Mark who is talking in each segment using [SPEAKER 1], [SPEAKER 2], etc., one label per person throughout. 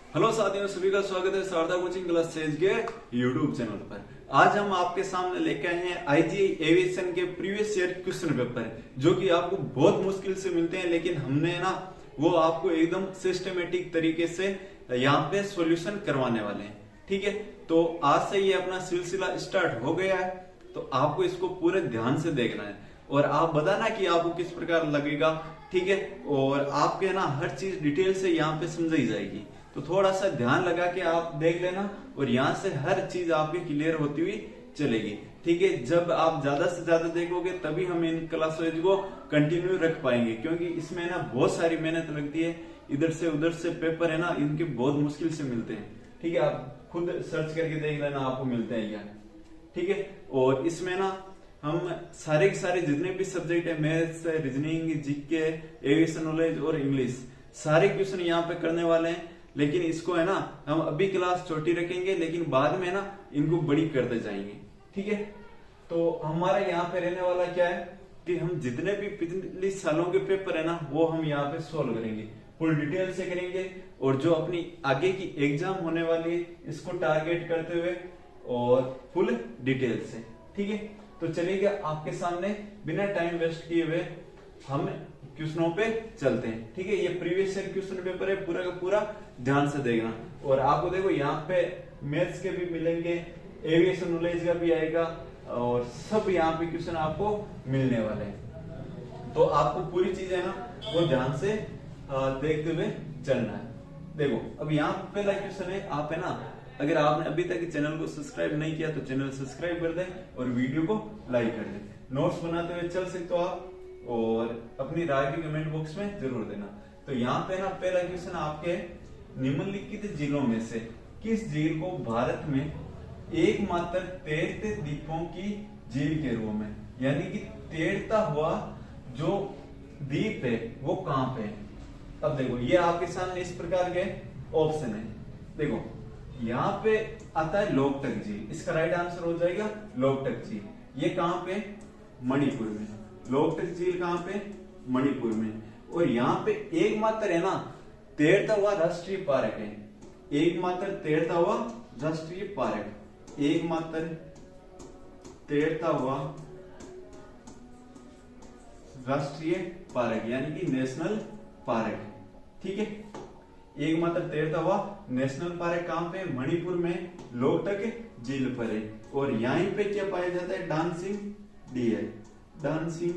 [SPEAKER 1] Hello साथियों, सभी का स्वागत है शारदा कोचिंग क्लासेज के यूट्यूब चैनल पर। आज हम आपके सामने लेके आए हैं आईजीआई एविएशन के प्रीवियस ईयर क्वेश्चन पेपर, जो कि आपको बहुत मुश्किल से मिलते हैं, लेकिन हमने ना वो आपको एकदम सिस्टमेटिक तरीके से यहाँ पे सॉल्यूशन करवाने वाले हैं। ठीक है, तो आज से ये अपना सिलसिला स्टार्ट हो गया है, तो आपको इसको पूरे ध्यान से देखना है और आप बताना कि आपको किस प्रकार लगेगा। ठीक है, और आपके ना हर चीज डिटेल से यहाँ पे समझाई जाएगी, तो थोड़ा सा ध्यान लगा के आप देख लेना और यहाँ से हर चीज आपकी क्लियर होती हुई चलेगी। ठीक है, जब आप ज्यादा से ज्यादा देखोगे तभी हम इन क्लासेज को कंटिन्यू रख पाएंगे, क्योंकि इसमें ना बहुत सारी मेहनत लगती है। इधर से उधर से पेपर है ना, इनके बहुत मुश्किल से मिलते हैं। ठीक है, आप खुद सर्च करके देख लेना आपको मिलते हैं क्या। ठीक है, और इसमें ना हम सारे के सारे जितने भी सब्जेक्ट है, maths, reasoning, GK, aviation knowledge और इंग्लिश, सारे क्वेश्चन यहाँ पे करने वाले हैं। लेकिन इसको है ना हम अभी क्लास छोटी रखेंगे, लेकिन बाद में ना इनको बड़ी करते जाएंगे। ठीक है, तो हमारा यहाँ पे रहने वाला क्या है कि हम जितने भी पिछले सालों के पेपर है ना, वो हम यहाँ पे सोल्व करेंगे, फुल डिटेल से करेंगे। और जो अपनी आगे की एग्जाम होने वाली है, इसको टारगेट करते हुए और फुल डिटेल से। ठीक है, तो चलिएगा आपके सामने बिना टाइम वेस्ट किए हुए हम क्वेश्चनों पे चलते हैं। ठीक है, ये प्रीवियस ईयर क्वेश्चन पेपर है, पूरा का पूरा ध्यान से देखना। और आपको देखो यहाँ पे मैथ्स के भी मिलेंगे, एविएशन नॉलेज का भी आएगा, और सब यहाँ पे क्वेश्चन आपको मिलने वाले हैं। तो आपको पूरी चीज है ना वो ध्यान से देखते हुए चलना है। देखो अब यहाँ पहला क्वेश्चन है, आप है ना अगर आपने अभी तक चैनल को सब्सक्राइब नहीं किया तो चैनल सब्सक्राइब कर दें और वीडियो को लाइक कर दें। नोट्स बनाते हुए चल सकते हो आप, और अपनी राय भी कमेंट बॉक्स में जरूर देना। तो यहाँ पे ना पहला क्वेश्चन आपके, निम्नलिखित झीलों में से किस झील को भारत में एकमात्र तैरते द्वीपों की झील के रूप में, यानी कि तैरता हुआ जो द्वीप है वो कहां पे है। अब देखो ये आपके सामने इस प्रकार के ऑप्शन है। देखो यहाँ पे आता है लोकटक झील, इसका राइट आंसर हो जाएगा लोकटक झील। ये कहां पे, मणिपुर में। लोकटक झील कहां पे, मणिपुर में। और यहाँ पे एकमात्र है ना तैरता हुआ राष्ट्रीय पार्क है, एकमात्र तैरता हुआ राष्ट्रीय पार्क, एकमात्र तैरता हुआ राष्ट्रीय पार्क यानी कि नेशनल पार्क। ठीक है, एकमात्र तैरता हुआ नेशनल पार्क कहां पे, मणिपुर में, लोकटक झील पर है। और यहीं पे क्या पाया जाता है, डांसिंग डियर, डांसिंग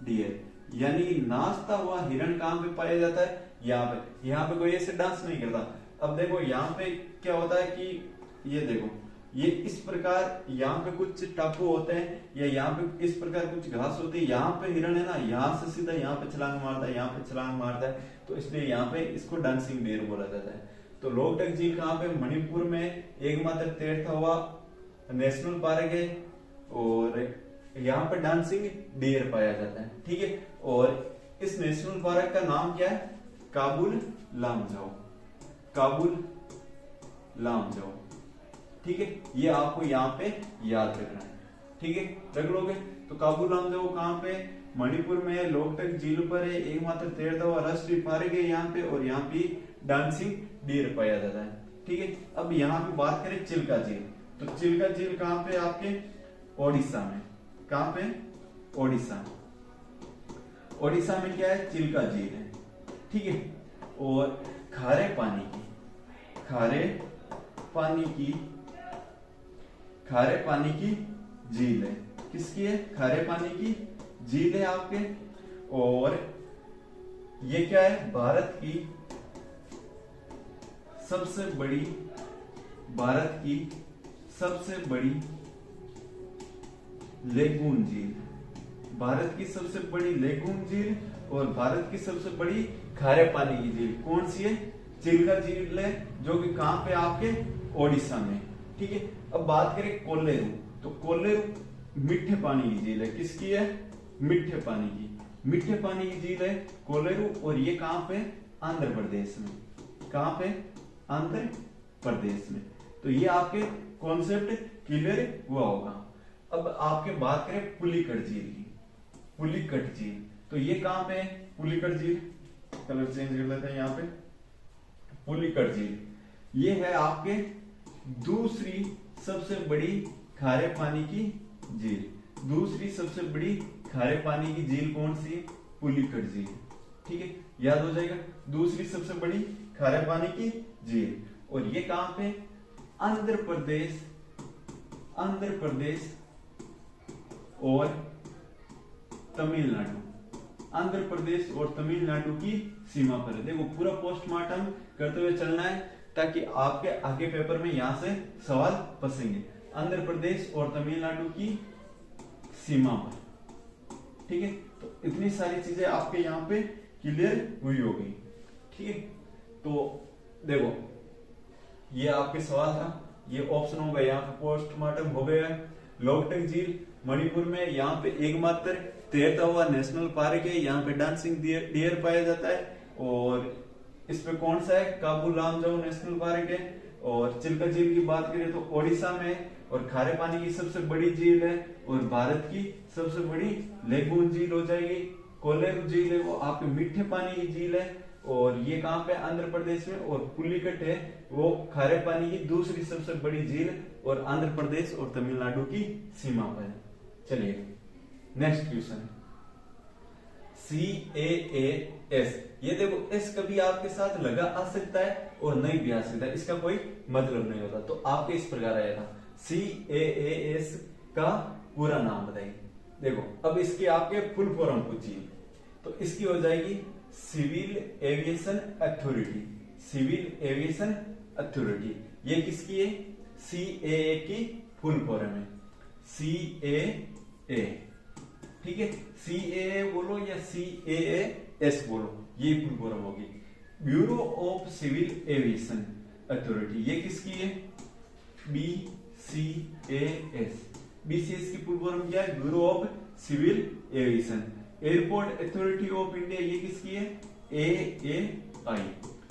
[SPEAKER 1] डियर यानी नाचता हुआ हिरण कहां पे पाया जाता है, यहाँ पे कोई ऐसे डांस नहीं करता। अब देखो यहाँ पे क्या होता है कि ये देखो ये इस प्रकार यहाँ पे कुछ टापू होते हैं, या यहाँ पे इस प्रकार कुछ घास होती है, यहाँ पे हिरण है ना यहाँ से सीधा यहाँ पे छलांग मारता है, यहाँ पे छलांग मारता है, तो इसलिए यहाँ पे इसको डांसिंग डियर बोला जाता है। तो लोकटक झील कहाँ पे, मणिपुर में, एकमात्र तैरता हुआ नेशनल पार्क है, और यहाँ पे डांसिंग डियर पाया जाता है। ठीक है, और इस नेशनल पार्क का नाम क्या है, काबुल लामजाओ, काबुल लामजाओ। ठीक है, ये आपको यहाँ पे याद रखना है। ठीक है, रख लोगे तो काबुल लामजाओ कहाँ पे, मणिपुर में, लोकटक झील पर है, एकमात्र तैरता हुआ राष्ट्रीय पार्क है यहाँ पे, और यहाँ पे डांसिंग डियर पाया जाता है। ठीक है, अब यहाँ पे बात करें चिल्का झील, तो चिल्का झील कहाँ पे आपके, ओडिशा में। कहां पे, ओडिशा। ओडिशा में क्या है, चिल्का झील है। ठीक है, और खारे पानी की, खारे पानी की, खारे पानी की झील है, किसकी है, खारे पानी की झील है आपके। और ये क्या है, भारत की सबसे बड़ी, भारत की सबसे बड़ी लेगून झील, भारत की सबसे बड़ी लेगून झील और भारत की सबसे बड़ी खारे पानी की झील कौन सी है, चिल्का झील है, जो कि कहां पे आपके, ओडिशा में। ठीक है, अब बात करें कोल्लेरू, तो कोल्लेरू मीठे पानी की झील है, किसकी है, मीठे पानी की, मीठे पानी की झील है कोल्लेरू। और ये कहां पे, आंध्र प्रदेश में, कहां पे, आंध्र प्रदेश में। तो ये आपके कॉन्सेप्ट क्लियर हुआ होगा। अब आपके बात करें पुलिकट झील की, पुलिकट झील, तो ये कहां पे है, पुलिकट झील, कलर चेंज कर लेते हैं यहाँ पे, पुलिकट झील ये है आपके दूसरी सबसे बड़ी खारे पानी की झील। दूसरी सबसे बड़ी खारे पानी की झील कौन सी है? पुलिकट झील। ठीक है, याद हो जाएगा, दूसरी सबसे बड़ी खारे पानी की झील। और ये कहां पे? आंध्र प्रदेश, आंध्र प्रदेश और तमिलनाडु, आंध्र प्रदेश और तमिलनाडु की सीमा पर है। देखो पूरा पोस्टमार्टम करते हुए चलना है ताकि आपके आगे पेपर में यहां से सवाल फंसेंगे। आंध्र प्रदेश और तमिलनाडु की सीमा पर। ठीक है, तो इतनी सारी चीजें आपके यहाँ पे क्लियर हुई होगी। ठीक है, तो देखो ये आपके सवाल था, ये ऑप्शन हो गया, यहाँ पे पोस्टमार्टम हो गया। लोकटक झील मणिपुर में, यहाँ पे एकमात्र तैरता हुआ नेशनल पार्क है, यहाँ पे डांसिंग डियर पाया जाता है। और इस पे कौन सा है? काबू लामजाओ नेशनल पार्क है। और चिल्का झील की बात करें तो ओडिशा में है और खारे पानी की सबसे बड़ी झील है और भारत की सबसे बड़ी लेगून झील हो जाएगी। कोलेरू झील है वो आपके मीठे पानी की झील है और ये कहां पे? आंध्र प्रदेश में। और पुलिकट है वो खारे पानी की दूसरी सबसे बड़ी झील और आंध्र प्रदेश और तमिलनाडु की सीमा पर है। चलिए नेक्स्ट क्वेश्चन है CAAS। ये देखो एस कभी आपके साथ लगा आ सकता है और नहीं भी आ सकता है, इसका कोई मतलब नहीं होता। तो आपके इस प्रकार आया था CAAS का पूरा नाम बताइए। देखो अब इसके आपके फुल फॉर्म पूछिए तो इसकी हो जाएगी civil aviation authority. Civil aviation authority ये किसकी है? CAA की फुल फॉर्म है, CAA। ठीक है, CAA बोलो या CAAS बोलो, ये फुल फॉर्म होगी। Bureau of civil aviation authority ये किसकी है? BCAS। BCAS की फुल फॉर्म क्या है? Bureau of civil aviation. Airport authority of India ये किसकी है? AAI।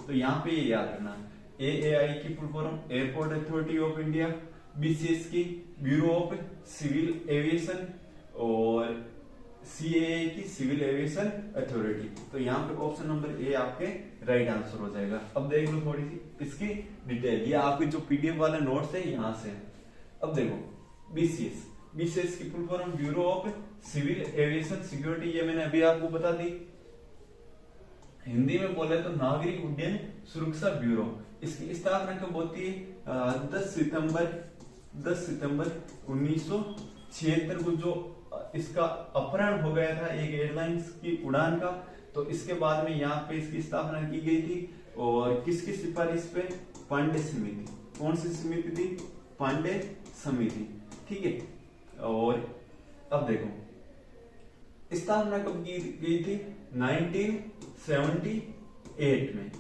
[SPEAKER 1] तो यहाँ पे ये याद रखना, AAI की full form airport authority of India, BCAS की ब्यूरो ऑफ सिविल एविएशन और CAA की सिविल एविएशन अथॉरिटी। तो यहाँ पे ऑप्शन नंबर ए आपके राइट आंसर हो जाएगा। अब देख लो थोड़ी सी इसकी डिटेल, ये आपके जो PDF वाले नोट्स है यहाँ से। अब देखो BCAS की full form bureau of civil aviation security, ये मैंने अभी आपको बता दी। हिंदी में बोले तो नागरिक उड्डयन सुरक्षा ब्यूरो। इसकी स्थापना कब होती है? 10 सितंबर 1976 को जो इसका अपहरण हो गया था एक एयरलाइंस की उड़ान का, तो इसके बाद में यहाँ पे इसकी स्थापना की गई थी। और किसकी सिफारिश पे? पांडे समिति। कौन सी समिति थी? पांडे समिति। ठीक है, और अब देखो स्थापना कब की गई थी? 1978 में।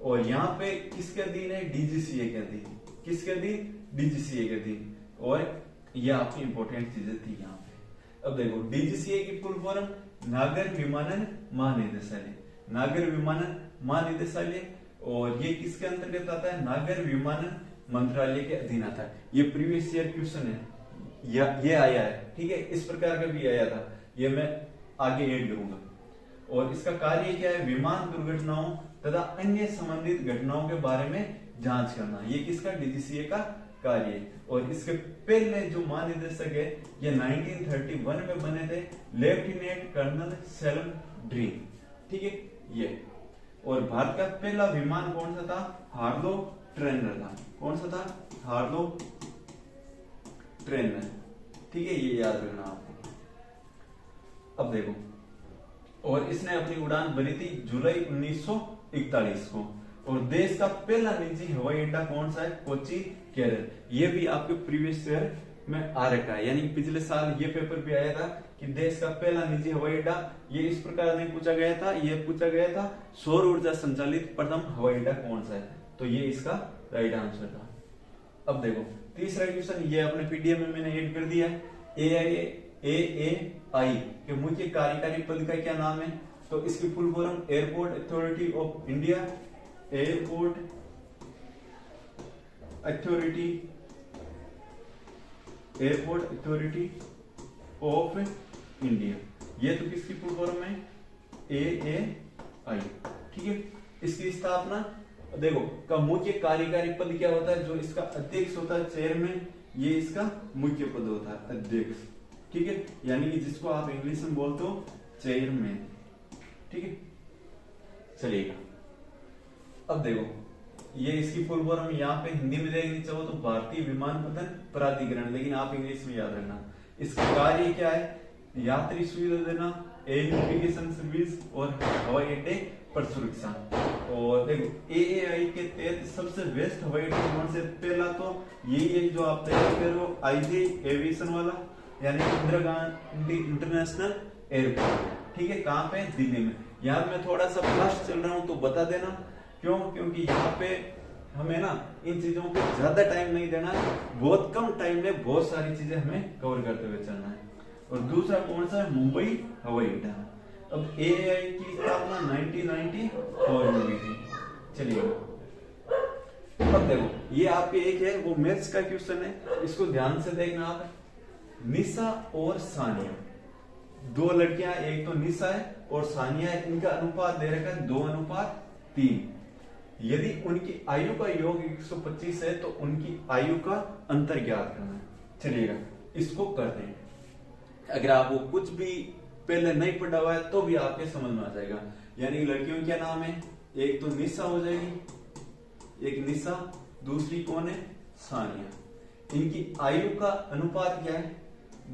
[SPEAKER 1] और यहाँ पे किसके अधीन है? DGCA के अधीन। किसके अधीन? DGCA के अधीन। और ये आपकी इंपॉर्टेंट चीजें थी यहाँ पे। अब देखो DGCA की फुल फॉर्म नागर विमानन महानिदेशालय। नागर विमानन महानिदेशालय, और ये किसके अंतर्गत आता है? नागर विमानन मंत्रालय के अधीन आता है। ये प्रीवियस ईयर क्वेश्चन है, ये आया है। ठीक है, इस प्रकार का भी आया था, ये मैं आगे ऐड करूंगा। और इसका कार्य क्या है? विमान दुर्घटनाओं तथा अन्य संबंधित घटनाओं के बारे में जांच करना। ये किसका? DGCA का कार्य है। और इसके पहले जो महानिदेशक है ये 1931 में बने थे, लेफ्टिनेंट कर्नल सेल्म ड्रीम। ठीक है, ये। और भारत का पहला विमान कौन सा था? हार्लो ट्रेनर था। कौन सा था? Harlow trainer. ठीक है, ये याद रखना आपको। अब देखो, और इसने अपनी उड़ान भरी थी जुलाई 1941 को। और देश का पहला निजी हवाई अड्डा कौन सा है? कोच्चि, केरल। ये भी आपके प्रीवियस ईयर में आ रखा है, यानी पिछले साल ये पेपर भी आया था कि देश का पहला निजी हवाई अड्डा। ये इस प्रकार नहीं पूछा गया था, ये पूछा गया था सौर ऊर्जा संचालित प्रथम हवाई अड्डा कौन सा है। तो ये इसका राइट आंसर था। अब देखो तीसरा क्वेश्चन, ये अपने PDF में मैंने ऐड कर दिया है। AAI के मुख्य कार्यकारी पद का क्या नाम है? तो इसकी full form airport authority of India. Airport authority, airport authority of India. ये तो किसकी फुल फॉर्म है? AAI। ठीक है, इसकी स्थापना देखो का मुख्य कार्यकारी पद क्या होता है, जो इसका अध्यक्ष होता है चेयरमैन, ये इसका मुख्य पद होता है अध्यक्ष, ठीक है, यानी कि जिसको आप इंग्लिश में बोलते हो चेयरमैन, ठीक है। चलिएगा अब देखो ये इसकी फुल फॉर्म यहाँ पे हिंदी में देखनी चाहो तो भारतीय विमानपत्तन प्राधिकरण, लेकिन आप इंग्लिश में याद रखना। इसका कार्य क्या है, यात्री सुविधा देना, एयर नेविगेशन सर्विस और हवाई अड्डे पर सुरक्षा। और देखो एएआई के तहत सबसे बेस्ट हवाई अड्डे कौन से, पहला तो यही जो आप तैयार कर रहे हो आईजी एविएशन वाला, यानी इंदिरा गांधी इंटरनेशनल एयरपोर्ट, ठीक है, कहाँ पे, दिल्ली में। यहाँ मैं थोड़ा सा फास्ट चल रहा हूँ तो बता देना, क्यों, क्योंकि यहाँ पे हमें ना इन चीजों पे ज्यादा टाइम नहीं देना, बहुत कम टाइम में बहुत सारी चीजें हमें कवर करते हुए चलना है। और दूसरा कौन सा है, मुंबई हवाई अड्डा। अब एआई की स्थापना 1994 में हुई थी। चलिए अब देखो ये आपके एक है वो मैथ्स का क्वेश्चन है, इसको ध्यान से देखना आप। निशा और सानिया दो लड़कियां, एक तो निशा है और सानिया है, इनका अनुपात दे रखा है 2:3। यदि उनकी आयु का योग 125 है तो उनकी आयु का अंतर ज्ञात करना है। चलिएगा इसको करते हैं। अगर आपको कुछ भी पहले नहीं पढ़ा हुआ है तो भी आपके समझ में आ जाएगा। यानी लड़कियों क्या नाम है, एक तो निशा हो जाएगी, एक निशा, दूसरी कौन है, सानिया। इनकी आयु का अनुपात क्या है,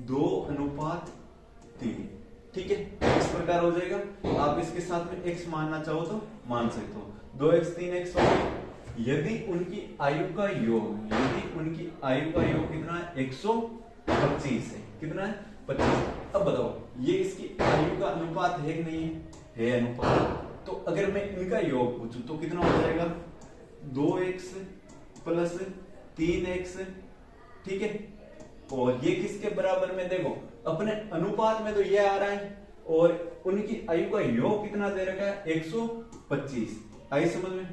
[SPEAKER 1] 2:3, ठीक है। इस प्रकार हो जाएगा। आप इसके साथ में x मानना चाहो तो मान सकते हो, 2x 3x हो गई। यदि उनकी आयु का योग, यदि उनकी आयु का योग कितना है, 125 है, कितना है, 25। अब बताओ ये इसकी आयु का अनुपात है कि नहीं है अनुपात। तो अगर मैं इनका योग पूछूं तो कितना हो जाएगा, 2x प्लस 3x, ठीक है। और ये किसके बराबर में, देखो अपने अनुपात में तो ये आ रहा है और उनकी आयु का योग कितना दे रखा है, 125। आई समझ में।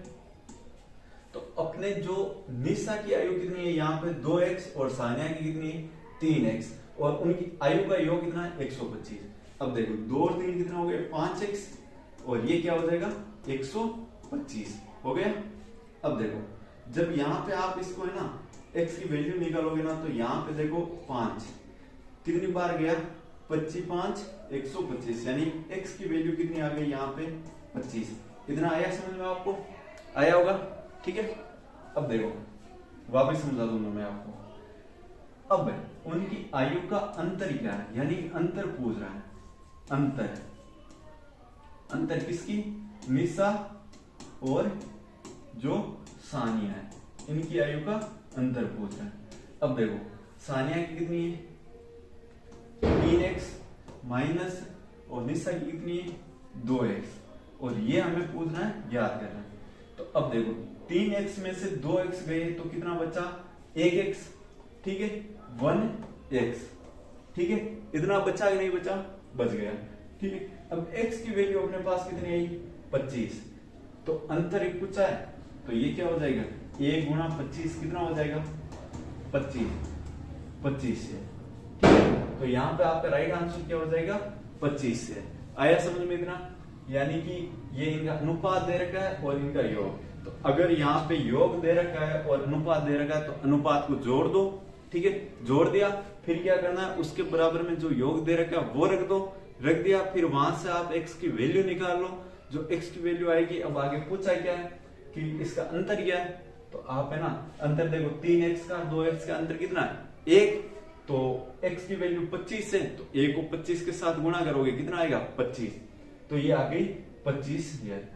[SPEAKER 1] तो अपने जो निशा की आयु कितनी है, यहाँ पे 2x और सानिया की कितनी है, 3x, और उनकी आयु का योग कितना है, 125। अब देखो 2 और 3 कितना हो गया, 5x, और ये क्या हो जाएगा, 125 हो गया। अब देखो जब यहाँ पे आप इसको है ना x की वैल्यू निकालोगे ना, तो यहाँ पे देखो 5 कितनी बार गया, 25 5 125, यानी x की वैल्यू कितनी आ गई यहाँ पे, 25। इतना आया समझ में, आपको आया होगा, ठीक है। अब देखो वापस समझा दूंगा मैं आपको। अब उनकी आयु का अंतर क्या है, यानी अंतर पूछ रहा है, अंतर, अंतर किसकी, निशा और जो सानिया है, इनकी आयु का अंतर पूछ रहा है। अब देखो सानिया की कितनी है, 3x माइनस, और निशा की कितनी है, 2x, और ये हमें पूछना है, ज्ञात करना है। तो अब देखो 3x में से 2x गए तो कितना बचा, 1x, ठीक है, 1x, ठीक है। इतना बचा कि नहीं बचा, बच गया, ठीक है। अब x की वैल्यू अपने पास कितनी आई, 25। तो अंतर एक पूछा है, तो ये क्या हो जाएगा, 1 गुणा 25 कितना हो जाएगा, 25 से, ठीक है। तो यहाँ पे आपका राइट आंसर क्या हो जाएगा, 25 से। आया समझ में इतना, यानी कि ये इनका अनुपात दे रखा है और इनका योग। तो अगर यहाँ पे योग दे रखा है और अनुपात दे रखा है तो अनुपात को जोड़ दो, ठीक है, जोड़ दिया, फिर क्या करना है, उसके बराबर में जो योग दे रखा है वो रख दो, रख दिया, फिर वहां से आप x की वैल्यू निकाल लो, जो x की वैल्यू आएगी। अब आगे पूछा क्या है कि इसका अंतर क्या है, तो आप है ना अंतर देखो, 3x का 2x का अंतर कितना है, 1, तो x की वैल्यू 25 है, तो 1 को 25 के साथ गुणा करोगे कितना आएगा, 25, तो ये आ गई 25 ईयर।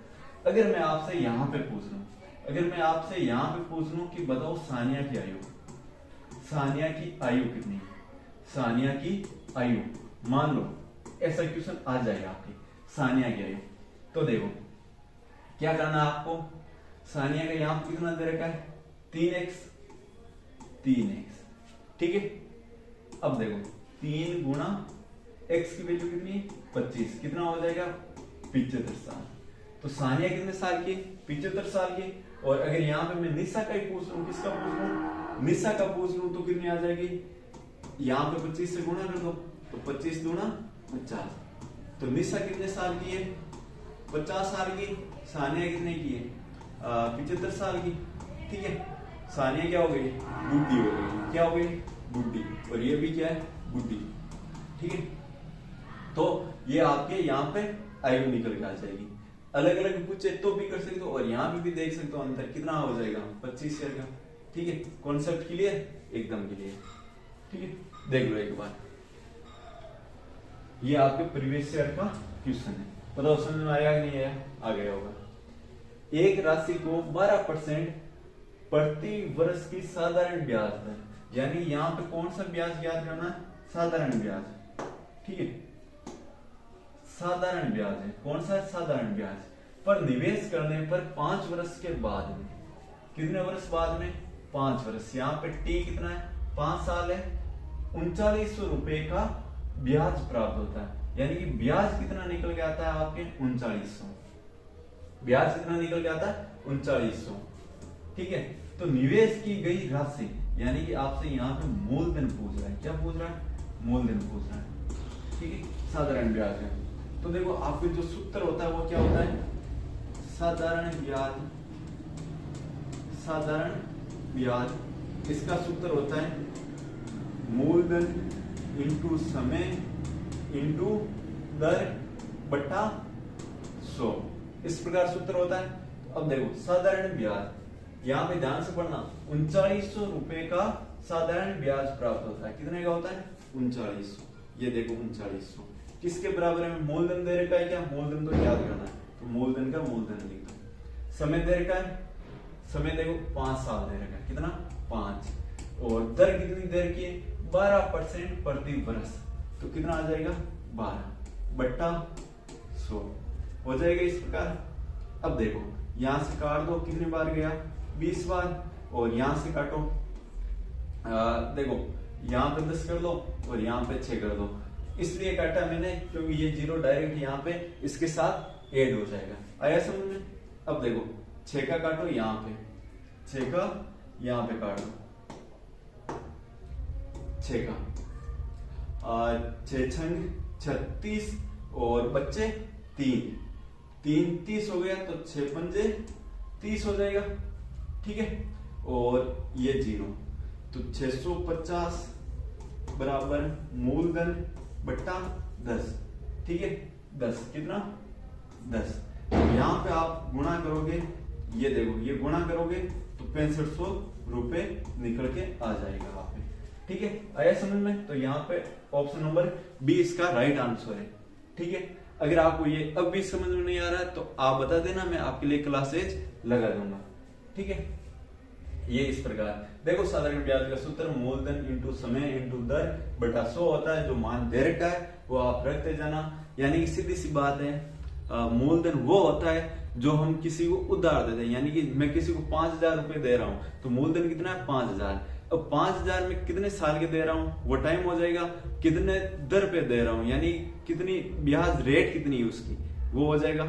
[SPEAKER 1] अगर मैं आपसे यहाँ पे पूछ लूं, अगर मैं आपसे यहाँ पे पूछ लूं कि बताओ सानिया की आयु, सानिया की आयु कितनी है, सानिया की आयु, मान लो ऐसा क्वेश्चन आ जाएगा आपकी, सानिया की आयु, तो देखो क्या करना है आपको, सानिया का यहाँ पे कितना दे रखा है, 3x, ठीक है। अब देखो 3 गुणा x की वैल्यू कितनी है, 25, कितना हो जाएगा, 75 साल। तो सानिया कितने साल की, 75 साल की। और अगर यहाँ पे मैं निशा का ही पूछ लूं, किसका पूछ लूं, निशा का पूछ लूं, तो कितनी आ जाएगी, यहाँ पे 25 से गुणा कर दो, तो 25 दूना 50। तो निशा कितने साल की है, 50 साल की। सानिया कितने की है, 75 साल की, ठीक है। सानिया क्या हो गई, बुढ़ी हो गई, क्या हो गई, बुढ़ी, और ये भी क्या है, बुढ़ी, ठीक है। तो ये आपके यहाँ पे आयु निकल के आ जाएगी। अलग अलग पूछे तो भी कर सकते हो, और यहाँ पे भी देख सकते हो अंतर कितना हो जाएगा, 25 ईयर का, ठीक है। कॉन्सेप्ट क्लियर, एकदम क्लियर, ठीक है। देख लो एक बार, ये आपके प्रीवियस ईयर का क्वेश्चन है, बताओ समझ में आया कि नहीं आया, आ गया होगा। एक राशि को 12% प्रति वर्ष की साधारण ब्याज दर, यानी यहाँ पे कौन सा ब्याज याद करना है, साधारण ब्याज, ठीक है। साधारण ब्याज है, कौन सा है, साधारण ब्याज पर निवेश करने पर 5 वर्ष के बाद में, कितने वर्ष बाद में, 5 वर्ष, यहाँ पे टी कितना है, 5 साल है, 3900 रुपए का ब्याज प्राप्त होता है। यानी कि ब्याज कितना निकल के आता है आपके, 3900, ब्याज कितना निकल के आता है, 3900, ठीक है। तो निवेश की गई राशि, यानी कि आपसे यहाँ पे मूलधन पूछ रहा है, क्या पूछ रहा है, मूलधन पूछ रहा है, ठीक है। साधारण ब्याज है, तो देखो आपके जो सूत्र होता है वो क्या होता है, साधारण ब्याज, साधारण ब्याज, इसका सूत्र होता है मूलधन इंटू समय इंटू दर बटा 100, इस प्रकार सूत्र होता है। अब देखो साधारण ब्याज, यहाँ पे ध्यान से पढ़ना, 3900 रुपए का साधारण ब्याज प्राप्त होता है, कितने का होता है, 3900, ये देखो 3900, किसके बराबर है, मूलधन दे रखा है, क्या मूलधन तो याद करना है, तो मूलधन का मूलधन लिख दो। समय दे रखा है, समय देखो 5 साल दे रखा है, कितना, 5, और दर कितनी दे रखी है, 12% प्रति वर्ष, तो कितना आ जाएगा, 12 बट्टा 100 हो जाएगा इस प्रकार। अब देखो यहां से काट दो, कितनी बार गया, 20 बार, और यहां से काटो, देखो यहाँ पे 10 कर दो और यहाँ पे 6 कर दो, इसलिए काटा मैंने क्योंकि ये 0 डायरेक्ट यहाँ पे इसके साथ ऐड हो जाएगा, आया समझ में। अब देखो 6 का काटो यहाँ पे, 6 का यहाँ पे काट दो, 6 का 6 छंग 36 और बच्चे 3 30 हो गया, तो 6 पंजे 30 हो जाएगा, ठीक है। और ये 0, तो 650 बराबर मूलधन बट्टा 10, ठीक है, 10 कितना, 10, यहाँ पे आप गुणा करोगे, ये देखो ये गुणा करोगे तो 6500 रुपए निकल के आ जाएगा वहां पे, ठीक है, आया समझ में। तो यहाँ पे ऑप्शन नंबर बी इसका राइट आंसर है, ठीक है। अगर आपको ये अब भी समझ में नहीं आ रहा है तो आप बता देना, मैं आपके लिए क्लासेज लगा दूंगा, ठीक है। ये इस प्रकार देखो, साधारण ब्याज का सूत्र मूलधन इंटू समय इंटू दर बटा 100 होता है, जो मान दे रखा है वो आप रखते जाना। यानी कि सीधी सी बात है, मूलधन वो होता है जो हम किसी को उधार देते हैं, यानी कि मैं किसी को 5000 रुपए दे रहा हूं, तो मूलधन कितना है, 5000। अब 5000 में कितने साल के दे रहा हूं, वो टाइम हो जाएगा, कितने दर पे दे रहा हूं, यानी कितनी ब्याज रेट कितनी है उसकी, वो हो जाएगा,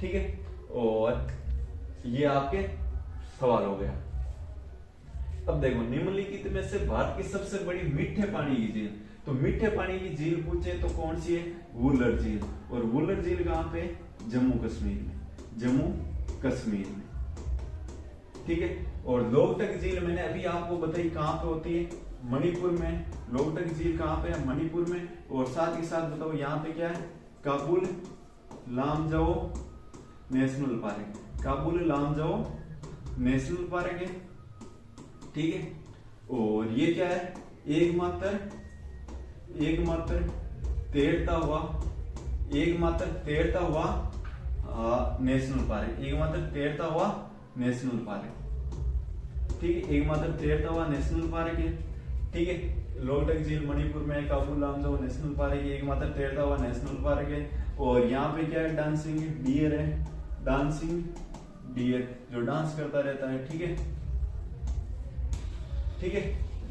[SPEAKER 1] ठीक है। और ये आपके सवाल हो गया। अब देखो निम्नलिखित में से भारत की सबसे बड़ी मीठे पानी की झील, तो मीठे पानी की झील पूछे तो कौन सी है, वुलर झील, और वुलर झील कहाँ पे, जम्मू कश्मीर में, जम्मू कश्मीर में, ठीक है। और लोकटक झील मैंने अभी आपको बताई कहाँ पे होती है, मणिपुर में, लोकटक झील कहाँ पे है, मणिपुर में। और साथ ही साथ बताओ यहाँ पे क्या है, Kabul Lamjao national park, Kabul Lamjao national park है, ठीक है। और ये क्या है, एकमात्र तैरता हुआ नेशनल पार्क, एकमात्र तैरता हुआ नेशनल पार्क, ठीक है, एकमात्र तैरता हुआ नेशनल पार्क है, ठीक है। लोकटक झील मणिपुर में, काबुल लामजाओ नेशनल पार्क है, एकमात्र तैरता हुआ नेशनल पार्क है। और यहाँ पे क्या है, डांसिंग डियर है, डांसिंग डियर जो डांस करता रहता है, ठीक है, ठीक है।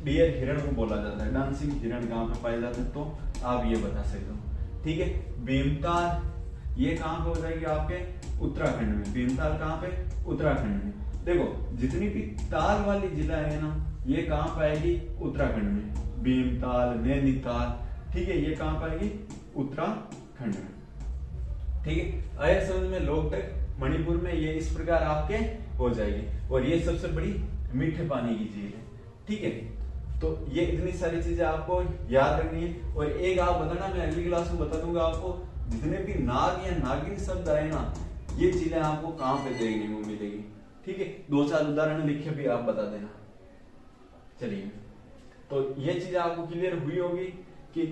[SPEAKER 1] डियर हिरण को बोला जाता है, डांसिंग हिरण कहाँ पे पाए जाते हैं, तो आप ये बता सकते हो, ठीक है। भीमताल ये कहाँ पे हो जाएगी आपके, उत्तराखंड में, भीमताल कहाँ पे, उत्तराखंड में। देखो जितनी भी ताल वाली जिला है ना, ये कहाँ पे आएगी, उत्तराखंड में, भीमताल, नैनीताल, ठीक है, ये कहाँ पे आएगी, उत्तराखंड में, ठीक है। आया समझ में। लोकटक मणिपुर में, ये इस प्रकार आपके हो जाएगी। और ये सबसे बड़ी मीठे पानी की झील है, ठीक है। तो ये इतनी सारी चीजें आपको याद रखनी है। और एक आप बताना, मैं अगली क्लास में बता दूंगा आपको, जितने भी नाग या नागिन शब्द आए ना, ये चीजें आपको कहां पे देखने को मिलेगी, ठीक है। 2-4 उदाहरण लिख के भी आप बता देना। चलिए, तो ये चीज आपको क्लियर हुई होगी कि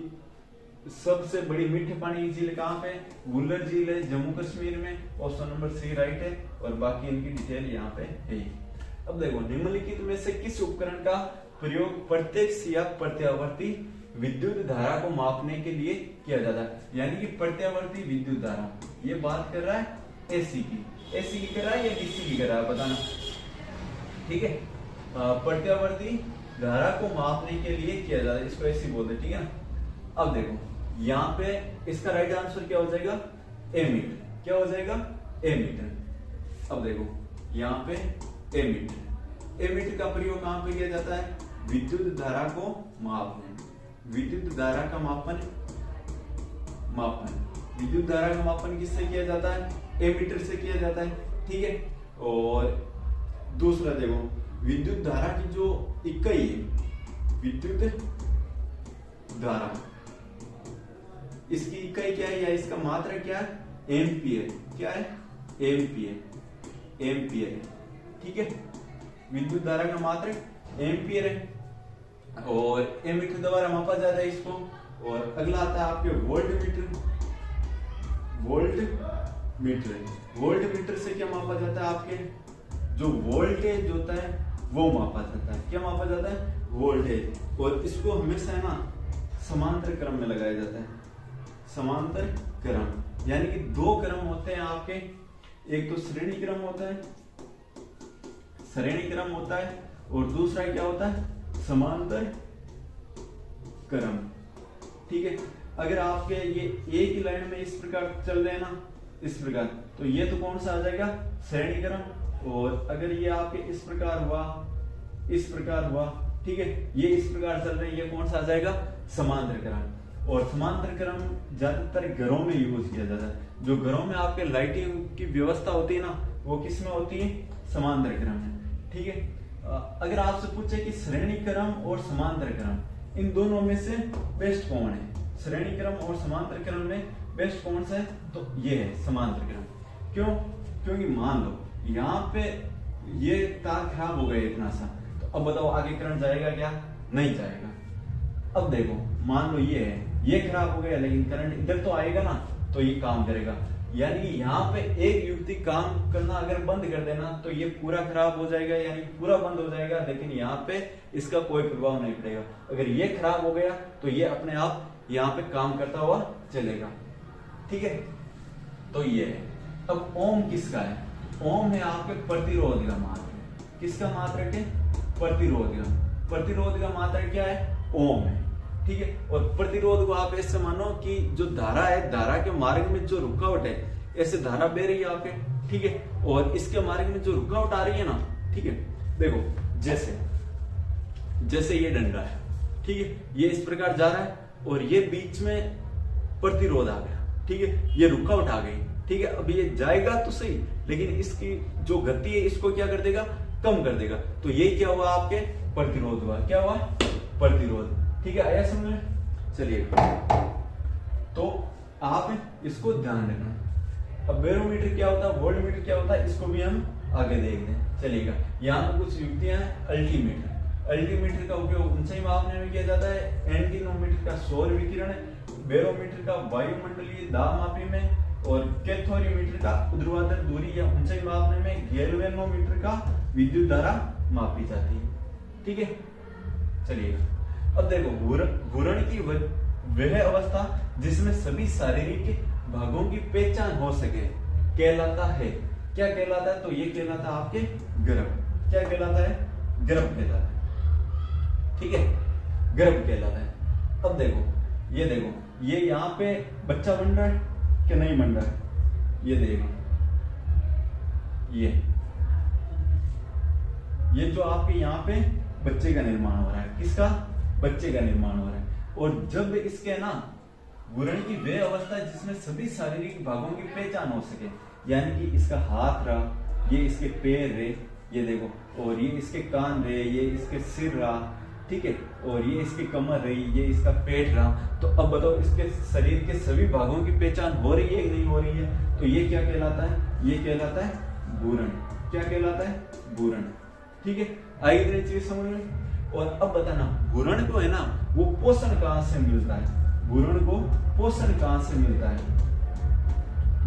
[SPEAKER 1] सबसे बड़ी मीठे पानी की झील कहां पे, वुलर झील है जम्मू कश्मीर में, ऑप्शन नंबर सी राइट है। और बाकी इनकी डिटेल यहाँ पे है। अब देखो, निम्नलिखित में से किस उपकरण का प्रयोग प्रत्यक्ष या प्रत्यावर्ती विद्युत धारा को मापने के लिए किया जाता है। यानी कि प्रत्यावर्ती विद्युत धारा, ये बात कर रहा है एसी की। एसी की कर रहा है या डीसी की कर रहा है, बताना, ठीक है। प्रत्यावर्ती धारा को मापने के लिए किया जाता है, इसको एसी बोलते हैं, ठीक है ना। अब देखो, यहाँ पे इसका राइट आंसर क्या हो जाएगा, एमीटर। क्या हो जाएगा, एमीटर। अब देखो यहाँ पे एमीटर, एमीटर का प्रयोग कहां पे किया जाता है, विद्युत धारा को मापने। विद्युत धारा का मापन विद्युत धारा का मापन किससे किया जाता है, एमीटर से किया जाता है, ठीक है। और दूसरा देखो, विद्युत धारा की जो इकाई है, विद्युत धारा, इसकी इकाई क्या है या इसका मात्रा क्या है, एम्पियर। क्या है, एम्पियर, एम्पियर, ठीक है। विद्युत धारा का मात्रा एम्पियर है और एमीटर द्वारा मापा जाता है इसको। और अगला आता है आपके volt meter. Volt meter, volt meter से क्या मापा जाता है, आपके जो वोल्टेज होता है वो मापा जाता है। क्या मापा जाता है, वोल्टेज। और इसको हमेशा है ना समांतर क्रम में लगाया जाता है, समांतर क्रम। यानी कि 2 क्रम होते हैं आपके, एक तो श्रेणी क्रम होता है, श्रेणी क्रम होता है, और दूसरा क्या होता है, समांतर क्रम, ठीक है। अगर आपके ये एक ही लाइन में इस प्रकार चल रहे हैं ना, इस प्रकार, तो ये तो कौन सा आ जाएगा, श्रेणी क्रम। और अगर ये आपके इस प्रकार हुआ, इस प्रकार हुआ, ठीक है, ये इस प्रकार चल रहे हैं, ये कौन सा आ जाएगा, समांतर क्रम। और समांतर क्रम ज्यादातर घरों में यूज किया जाता है। जो घरों में आपके लाइटिंग की व्यवस्था होती है ना, वो किस में होती है, समांतर क्रम में, ठीक है। अगर आपसे पूछे कि श्रेणी क्रम और समांतर क्रम, इन दोनों में से बेस्ट कौन है, श्रेणी क्रम और समांतर क्रम में बेस्ट कौन सा है, तो ये है समांतर क्रम। क्यों, क्योंकि मान लो यहाँ पे ये तार खराब हो गए इतना सा, तो अब बताओ आगे करंट जाएगा क्या, नहीं जाएगा। अब देखो, मान लो ये है, ये खराब हो गया, लेकिन करंट इधर तो आएगा ना, तो ये काम करेगा। यानी कि यहाँ पे एक युक्ति काम करना अगर बंद कर देना, तो ये पूरा खराब हो जाएगा, यानी पूरा बंद हो जाएगा, लेकिन यहाँ पे इसका कोई प्रभाव नहीं पड़ेगा। अगर ये खराब हो गया तो ये अपने आप यहाँ पे काम करता हुआ चलेगा, ठीक है। तो ये है। अब ओम किसका है, ओम है आपके प्रतिरोध का मात्रक। किसका मात्रक है, प्रतिरोध का। प्रतिरोध का मात्रक क्या है, ओम है, ठीक है। और प्रतिरोध को आप ऐसे मानो कि जो धारा है, धारा के मार्ग में जो रुकावट है, ऐसे धारा बह रही है आपके, ठीक है। और इसके मार्ग में जो रुकावट आ रही है ना, ठीक है, देखो जैसे ये डंडा है, ठीक है, ये इस प्रकार जा रहा है और ये बीच में प्रतिरोध आ गया, ठीक है, ये रुकावट आ गई, ठीक है। अब ये जाएगा तो सही, लेकिन इसकी जो गति है इसको क्या कर देगा, कम कर देगा। तो ये क्या हुआ, आपके प्रतिरोध हुआ। क्या हुआ, प्रतिरोध, ठीक है। आया समझ में, चलिए। तो आप इसको ध्यान रखना। अब बैरोमीटर क्या होता है, वोल्टमीटर क्या होता है, इसको भी हम आगे देखते हैं, चलिएगा। यहाँ पर कुछ युक्तियां हैं। अल्टीमीटर, अल्टीमीटर का उपयोग ऊंचाई मापने में किया जाता है। एंटीनोमीटर का सौर विकिरण, बैरोमीटर का वायुमंडलीय दाब मापी में, और कैथोरीमीटर का ऊर्ध्वाधर दूरी या ऊंचाई मापने में, गैल्वेनोमीटर का विद्युत धारा मापी जाती है, ठीक है। चलिए, अब देखो, घूर्ण की वह अवस्था जिसमें सभी शारीरिक भागों की पहचान हो सके कहलाता है। क्या कहलाता है, तो ये कहलाता है आपके गर्भ। क्या कहलाता है, गर्भ कहलाता है, ठीक है, गर्भ कहलाता है। अब देखो, ये देखो, ये यहाँ पे बच्चा बन रहा है कि नहीं बन रहा है, ये देखो, ये जो आपके यहाँ पे बच्चे का निर्माण हो रहा है, किसका, बच्चे का निर्माण हो रहा है। और जब इसके ना घूर्ण की वह अवस्था जिसमें सभी शारीरिक भागों की पहचान हो सके, यानी कि इसका हाथ रहा, ये इसके पैर रहे, ये देखो, और ये इसके कान रहे, ये इसके सिर रहा, ठीक है, और ये इसकी कमर रही, ये इसका पेट रहा। तो अब बताओ इसके शरीर के सभी भागों की पहचान हो रही है कि नहीं हो रही है? तो ये क्या कहलाता है? ये कहलाता है भूरण। क्या कहलाता है? भूरण। ठीक है, आई इतनी चीज समझ में। और अब बताना, भूरण को है ना, वो पोषण कहां से मिलता है? भूरण को पोषण कहां से मिलता है?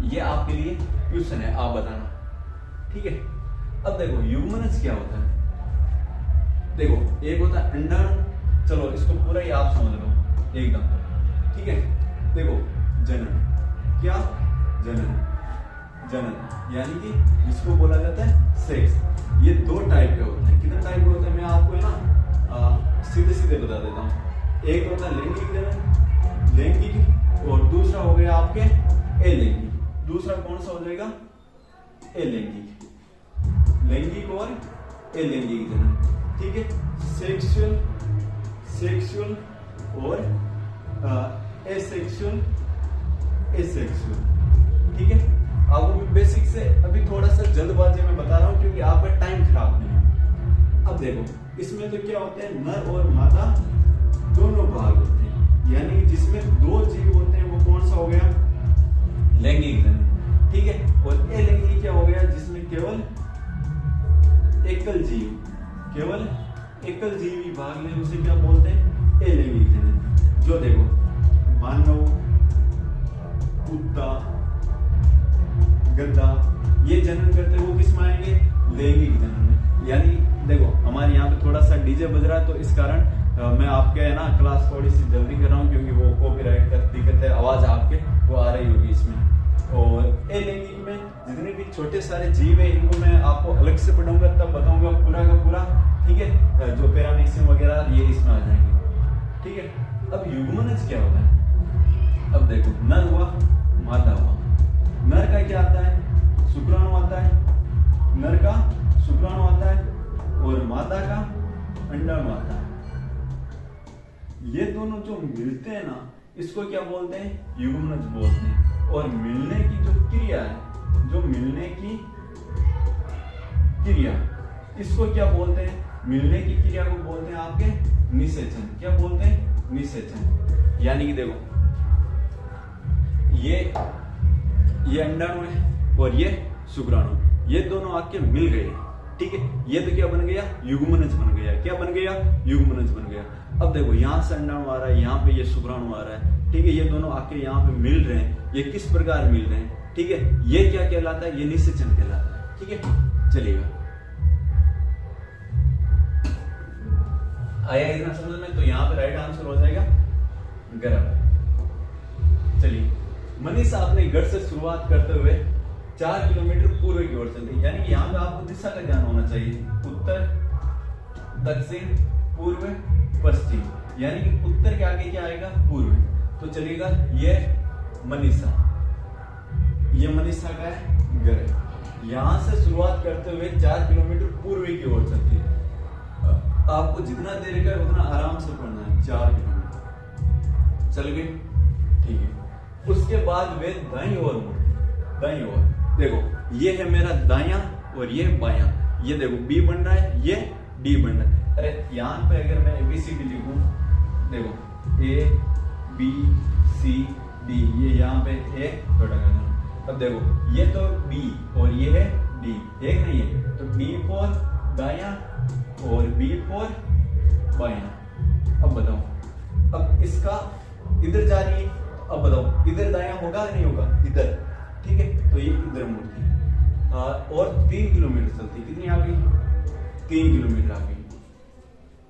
[SPEAKER 1] ये आपके लिए क्वेश्चन है, आप बताना। ठीक है, अब देखो युग्मनज क्या होता है? देखो, एक होता है अंडाणु, चलो इसको पूरा ही आप समझ लो एकदम। ठीक है, देखो जनन, क्या? जनन, जनन यानी कि जिसको बोला जाता है सेक्स। ये दो टाइप के होते हैं। कितने टाइप के होते हैं मैं आपको है ना सीधे सीधे बता देता हूँ। एक होता है लैंगिक जनन, लैंगिक, और दूसरा हो गया आपके अलैंगिक। दूसरा कौन सा हो जाएगा? अलैंगिक। लैंगिक और अलैंगिक जनन। ठीक है, सेक्सुअल, सेक्सुअल और एसेक्सुअल, एसेक्सुअल। ठीक है, आपको बेसिक से अभी थोड़ा सा जल्दबाजी में बता रहा हूं क्योंकि आपका टाइम खराब नहीं है। अब देखो, इसमें तो क्या होते हैं, नर और मादा दोनों भाग होते हैं, यानी कि जिसमें दो जीव होते हैं वो कौन सा हो गया? लैंगिक जनन। ठीक है, और अलैंगिक क्या हो गया? जिसमें केवल एकल जीव, केवल एकल जीव ही भाग ले, उसे क्या बोलते हैं? अलैंगिक जनन। जो देखो मानव, कुत्ता, गद्दा, ये जनन करते हैं, वो किस में आएंगे? लैंगिक जनन में। यानी देखो हमारे यहाँ पे थोड़ा सा डीजे बज रहा है, तो इस कारण मैं आपके है ना क्लास थोड़ी सी जल्दी कर रहा हूँ क्योंकि वो कॉपीराइट का दिक्कत है, आवाज आपके वो आ रही होगी इसमें। और अलैंगिक में जितने भी छोटे सारे जीव है इनको मैं आपको अलग से पढ़ाऊंगा, तब बताऊंगा पूरा का पूरा। ठीक है, जो पैरामीशियम वगैरह ये इसमें आ जाएंगे। ठीक है, अब युग्मनज क्या होता है? अब देखो, नर हुआ, मादा हुआ। नर का क्या आता है? शुक्राणु आता है, नर का शुक्राणु आता है, और मादा का अंडाणु आता है। ये दोनों जो मिलते हैं ना, इसको क्या बोलते हैं? युग्मनज बोलते हैं। और मिलने की जो क्रिया है, जो मिलने की क्रिया, इसको क्या बोलते हैं? मिलने की क्रिया को बोलते हैं आपके निषेचन। क्या बोलते हैं? निषेचन। यानी कि देखो, ये अंडाणु है और ये शुक्राणु, ये दोनों आके मिल गए। ठीक है, ये तो क्या बन गया? युग्मनज बन गया। क्या बन गया? युग्मनज बन गया। अब देखो, यहां से अंडाणु आ रहा है, यहाँ पे ये शुक्राणु आ रहा है। ठीक है, ये दोनों आके यहाँ पे मिल रहे हैं। ये किस प्रकार मिल रहे हैं? ठीक है, ये क्या कहलाता है? ये निषेचन कहलाता है। ठीक है, चलिएगा, आया इतना समझ में? तो यहाँ पे राइट आंसर हो जाएगा गर्भ। चलिए, मनीषा अपने घर से शुरुआत करते हुए 4 किलोमीटर पूर्व की ओर चलती है। यानी कि यहाँ पे आपको दिशा का ज्ञान होना चाहिए। उत्तर, दक्षिण, पूर्व, पश्चिम। यानी कि उत्तर के आगे क्या आएगा? पूर्व। तो चलिएगा, ये मनीषा, ये मनीषा का है घर। यहां से शुरुआत करते हुए 4 किलोमीटर पूर्व की ओर चलती है। आपको जितना देर का उतना आराम से पढ़ना है। 4 किलोमीटर चल गए, ठीक है। उसके बाद वे दाईं ओर मुड़ती, दाईं ओर। देखो, ये है मेरा दायां और ये बायां। ये देखो बी बन रहा है, ये डी बन रहा है। अरे यहाँ पे अगर मैं ABCD लिखूं, देखो A B C D, ये यहाँ पे A छोटा कर दूं। अब देखो, ये तो B और ये है D, एक नहीं है। तो D फॉर दायां और B फॉर बायां। अब बताओ, अब इसका इधर जा रही है। अब बताओ, इधर दायां होगा नहीं होगा? इधर, ठीक है। तो ये इधर मुड़ती है और 3 किलोमीटर चलती। कितनी आ गई? 3 किलोमीटर आ गई।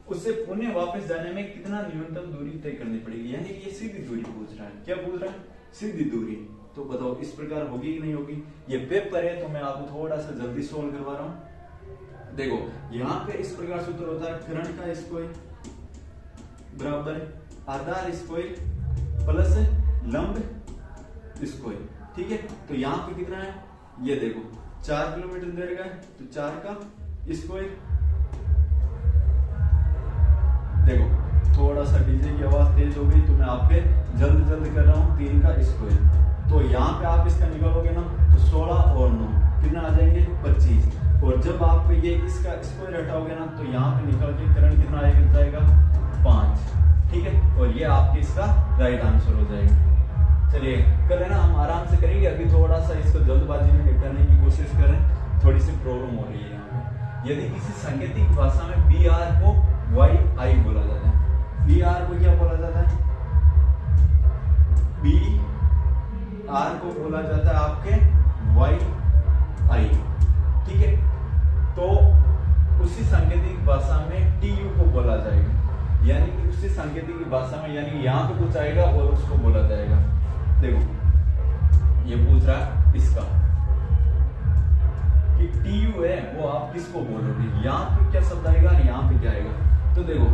[SPEAKER 1] उससे पुणे वापस जाने में कितना न्यूनतम दूरी तय करनी पड़ेगी? यानी कि ये सीधी दूरी पूछ रहा है। क्या पूछ रहा है? सीधी दूरी। तो बताओ इस प्रकार होगी कि नहीं होगी? ये पेपर है तो मैं आपको थोड़ा सा जल्दी सोल्व करवा रहा हूं। देखो, यहाँ पे इस प्रकार सूत्र होता है, कर्ण का स्क्वायर बराबर आधार स्क्वायर प्लस लंब स्क्वायर। ठीक है, तो यहाँ पे कितना है? ये देखो 4 किलोमीटर दे रहा है, तो 4 का स्क्वायर। देखो, थोड़ा सा डीजे की आवाज तेज हो गई तो मैं आपके जल्द कर रहा हूँ। 3 का स्क्वायर, तो यहाँ पे आप इसका निकालोगे ना तो 16 और 9, कितना आ जाएंगे 25। और जब आप ये इसका स्क्वायर हटाओगे ना तो यहाँ पे निकल के करंट कितना आएगा जाएगा 5। ठीक है, और ये आपके इसका राइट आंसर हो जाएगा। चलिए कर लेना, हम आराम से करेंगे। अभी थोड़ा सा इसको जल्दबाजी में करने की कोशिश कर रहे हैं, थोड़ी सी प्रॉब्लम हो रही है यहाँ पे। यदि किसी सांकेतिक भाषा में बी आर को वाई आई बोला जाता है, बी आर को क्या बोला जाता है, बी आर को बोला जाता है आपके वाई आई। ठीक है, तो उसी सांकेतिक भाषा में टी यू को बोला जाएगा, यानी कि उसी सांकेतिक भाषा में, यानी यहाँ पे कुछ आएगा और उसको बोला जाएगा। देखो ये पूछ रहा है इसका कि टी यू है वो आप किसको बोलोगे, यहाँ पे क्या शब्द आएगा, यहाँ पे क्या आएगा। तो देखो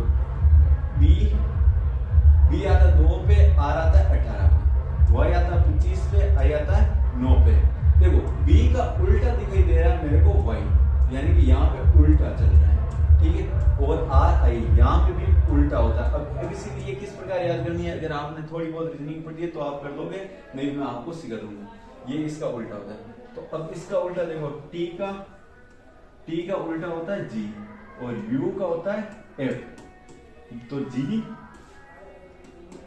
[SPEAKER 1] बी आता 2 पे, आर आता है 18 पे, वाई आता 25 पे, आई आता है 9 पे। देखो बी का उल्टा दिखाई दे रहा है मेरे को वाई, यानी कि यहाँ पे उल्टा चल रहा है। ठीक है, और आर आई यहाँ पे भी उल्टा होता है। अब इसीलिए किस प्रकार याद करनी है, अगर आपने थोड़ी बहुत रीजनिंग पढ़ी है तो आप कर लोगे, नहीं मैं आपको सिखा दूंगा। ये इसका उल्टा होता है। तो अब इसका उल्टा देखो, टी का उल्टा होता है जी, और यू का होता है एफ। तो जी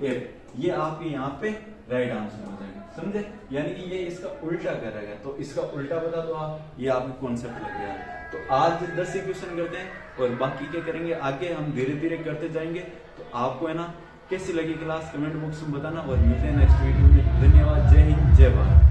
[SPEAKER 1] एफ, ये आपके यहाँ पे राइट आंसर हो जाएगा, समझे। यानी कि ये इसका उल्टा कर रहा है, तो इसका उल्टा बता दो आप, ये आपको कॉन्सेप्ट लग गया। तो आज 10 क्वेश्चन करते हैं और बाकी क्या करेंगे आगे हम धीरे धीरे करते जाएंगे। तो आपको है ना कैसी लगी क्लास, कमेंट बॉक्स में बताना, और मिलते हैं नेक्स्ट वीडियो में। धन्यवाद, जय हिंद, जय भारत।